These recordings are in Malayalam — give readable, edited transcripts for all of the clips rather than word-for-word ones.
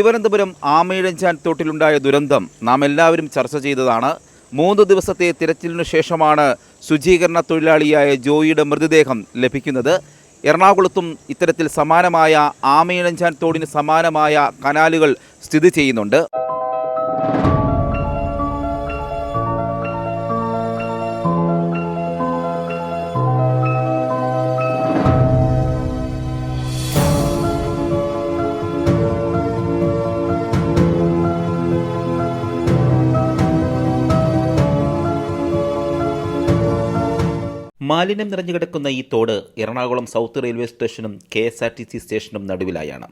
തിരുവനന്തപുരം ആമയിഴഞ്ചാൻ തോട്ടിലുണ്ടായ ദുരന്തം നാം എല്ലാവരും ചർച്ച ചെയ്തതാണ്. 3 ദിവസത്തെ തിരച്ചിലിനു ശേഷമാണ് ശുചീകരണ തൊഴിലാളിയായ ജോയിയുടെ മൃതദേഹം ലഭിക്കുന്നത്. എറണാകുളത്തും ഇത്തരത്തിൽ സമാനമായ ആമയിഴഞ്ചാൻ തോടിന് സമാനമായ കനാലുകൾ സ്ഥിതി ചെയ്യുന്നുണ്ട്. മാലിന്യം നിറഞ്ഞു കിടക്കുന്ന ഈ തോട് എറണാകുളം സൗത്ത് റെയിൽവേ സ്റ്റേഷനും KSRTC സ്റ്റേഷനും നടുവിലായാണ്.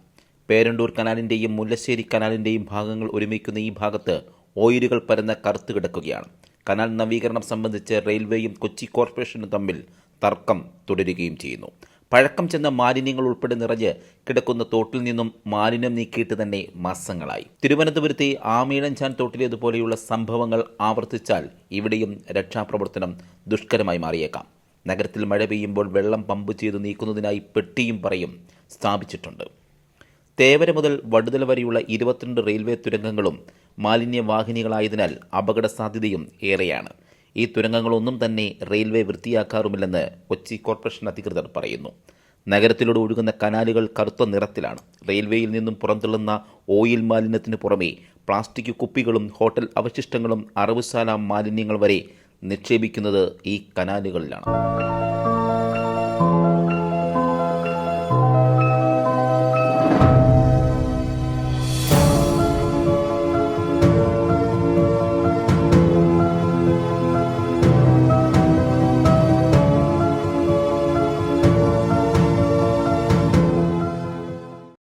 പേരണ്ടൂർ കനാലിൻ്റെയും മുല്ലശ്ശേരി കനാലിൻ്റെയും ഭാഗങ്ങൾ ഒരുമിക്കുന്ന ഈ ഭാഗത്ത് ഓയിലുകൾ പരന്ന് കറുത്തു കിടക്കുകയാണ്. കനാൽ നവീകരണം സംബന്ധിച്ച് റെയിൽവേയും കൊച്ചി കോർപ്പറേഷനും തമ്മിൽ തർക്കം തുടരുകയും ചെയ്യുന്നു. പഴക്കം ചെന്ന മാലിന്യങ്ങൾ ഉൾപ്പെടെ നിറഞ്ഞ് കിടക്കുന്ന തോട്ടിൽ നിന്നും മാലിന്യം നീക്കിയിട്ട് തന്നെ മാസങ്ങളായി. തിരുവനന്തപുരത്തെ ആമയിഴഞ്ചാൻ തോട്ടിലേതുപോലെയുള്ള സംഭവങ്ങൾ ആവർത്തിച്ചാൽ ഇവിടെയും രക്ഷാപ്രവർത്തനം ദുഷ്കരമായി മാറിയേക്കാം. നഗരത്തിൽ മഴ പെയ്യുമ്പോൾ വെള്ളം പമ്പ് ചെയ്ത് നീക്കുന്നതിനായി പെട്ടിയും പറയും സ്ഥാപിച്ചിട്ടുണ്ട്. തേവര മുതൽ വടുതല വരെയുള്ള 22 റെയിൽവേ തുരങ്കങ്ങളും മാലിന്യവാഹിനികളായതിനാൽ അപകട സാധ്യതയും ഏറെയാണ്. ഈ തുരങ്കങ്ങളൊന്നും തന്നെ റെയിൽവേ വൃത്തിയാക്കാറുമില്ലെന്ന് കൊച്ചി കോർപ്പറേഷൻ അധികൃതർ പറയുന്നു. നഗരത്തിലൂടെ ഒഴുകുന്ന കനാലുകൾ കറുത്ത നിറത്തിലാണ്. റെയിൽവേയിൽ നിന്നും പുറന്തള്ളുന്ന ഓയിൽ മാലിന്യത്തിന് പുറമെ പ്ലാസ്റ്റിക് കുപ്പികളും ഹോട്ടൽ അവശിഷ്ടങ്ങളും അറവുശാല മാലിന്യങ്ങൾ വരെ നിക്ഷേപിക്കുന്നത് ഈ കനാലുകളിലാണ്.